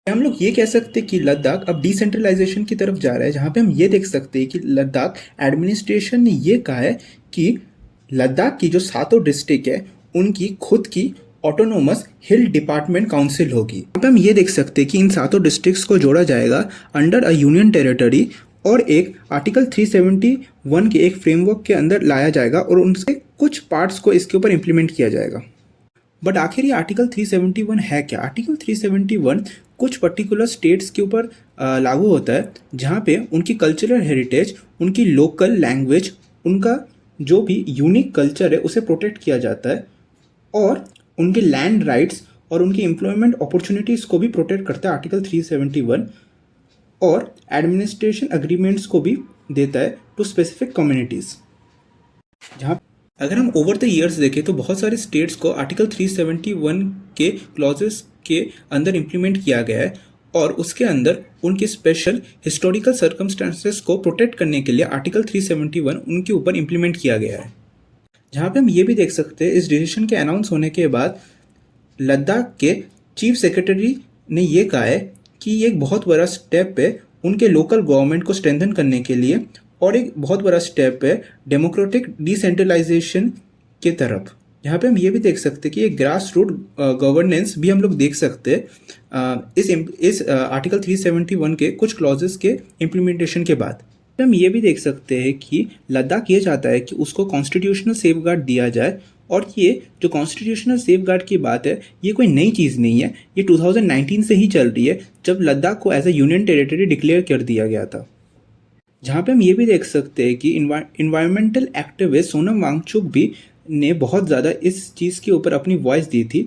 हम लोग ये कह सकते हैं कि लद्दाख अब डिसेंट्रलाइजेशन की तरफ जा रहा है, जहाँ पे हम ये देख सकते हैं कि लद्दाख एडमिनिस्ट्रेशन ने ये कहा है कि लद्दाख की जो सातों डिस्ट्रिक्ट है उनकी खुद की ऑटोनोमस हिल डिपार्टमेंट काउंसिल होगी। यहाँ पे हम ये देख सकते हैं कि इन सातों डिस्ट्रिक्ट्स को जोड़ा जाएगा अंडर अ यूनियन टेरिटरी और एक आर्टिकल 371 के एक फ्रेमवर्क के अंदर लाया जाएगा और उनसे कुछ पार्ट्स को इसके ऊपर इम्प्लीमेंट किया जाएगा। बट आखिर ये आर्टिकल 371 है क्या? आर्टिकल 371 कुछ पर्टिकुलर स्टेट्स के ऊपर लागू होता है, जहाँ पे उनकी कल्चरल हेरिटेज, उनकी लोकल लैंग्वेज, उनका जो भी यूनिक कल्चर है उसे प्रोटेक्ट किया जाता है और उनके लैंड राइट्स और उनकी एम्प्लॉयमेंट अपॉर्चुनिटीज़ को भी प्रोटेक्ट करता है आर्टिकल 371 और एडमिनिस्ट्रेशन अग्रीमेंट्स को भी देता है टू स्पेसिफिक कम्युनिटीज़। जहाँ अगर हम ओवर द ईयर्स देखें तो बहुत सारे स्टेट्स को आर्टिकल 371 के क्लॉजेस के अंदर इम्प्लीमेंट किया गया है और उसके अंदर उनके स्पेशल हिस्टोरिकल सर्कमस्टांसेस को प्रोटेक्ट करने के लिए आर्टिकल 371 उनके ऊपर इम्प्लीमेंट किया गया है। जहाँ पे हम ये भी देख सकते हैं इस डिसीजन के अनाउंस होने के बाद लद्दाख के चीफ सेक्रेटरी ने ये कहा है कि ये एक बहुत बड़ा स्टेप है उनके लोकल गवर्नमेंट को स्ट्रेंथन करने के लिए और एक बहुत बड़ा स्टेप है डेमोक्रेटिक डिसेंट्रलाइजेशन के तरफ। यहाँ पे हम ये भी देख सकते हैं कि एक ग्रास रूट गवर्नेंस भी हम लोग देख सकते हैं इस आर्टिकल 371 के कुछ क्लॉजेस के इम्प्लीमेंटेशन के बाद। हम ये भी देख सकते हैं कि लद्दाख ये चाहता है कि उसको कॉन्स्टिट्यूशनल सेफगार्ड दिया जाए और ये जो कॉन्स्टिट्यूशनल सेफगार्ड की बात है ये कोई नई चीज़ नहीं है, ये 2019 से ही चल रही है जब लद्दाख को as a union territory declare कर दिया गया था। जहाँ पे हम ये भी देख सकते हैं कि इन्वायरमेंटल एक्टिविस्ट सोनम वांगचुक भी ने बहुत ज़्यादा इस चीज़ के ऊपर अपनी वॉइस दी थी,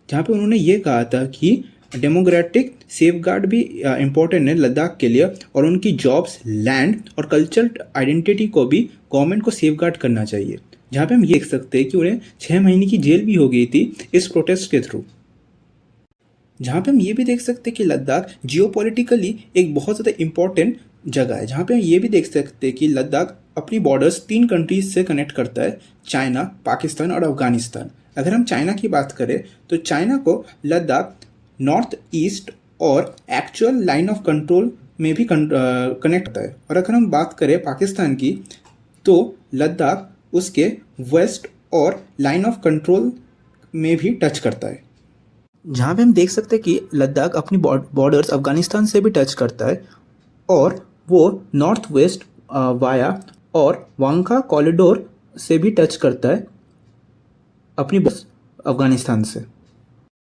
जहाँ पे उन्होंने ये कहा था कि डेमोक्रेटिक सेफगार्ड भी इम्पोर्टेंट है लद्दाख के लिए और उनकी जॉब्स, लैंड और कल्चरल आइडेंटिटी को भी गवर्नमेंट को सेफगार्ड करना चाहिए। जहाँ पे हम ये देख सकते हैं कि उन्हें 6 महीने की जेल भी हो गई थी इस प्रोटेस्ट के थ्रू। जहाँ पे हम ये भी देख सकते हैं कि लद्दाख जियोपॉलिटिकली एक बहुत ज़्यादा इम्पोर्टेंट जगह है, जहाँ पे हम ये भी देख सकते हैं कि लद्दाख अपनी बॉर्डर्स 3 कंट्रीज से कनेक्ट करता है, चाइना, पाकिस्तान और अफगानिस्तान। अगर हम चाइना की बात करें तो चाइना को लद्दाख नॉर्थ ईस्ट और एक्चुअल लाइन ऑफ कंट्रोल में भी कनेक्ट होता है और अगर हम बात करें पाकिस्तान की तो लद्दाख उसके वेस्ट और लाइन ऑफ कंट्रोल में भी टच करता है। जहाँ पे हम देख सकते हैं कि लद्दाख अपनी बॉर्डर्स अफगानिस्तान से भी टच करता है और वो नॉर्थ वेस्ट वाया और वांका कॉरिडोर से भी टच करता है अपनी अफगानिस्तान से।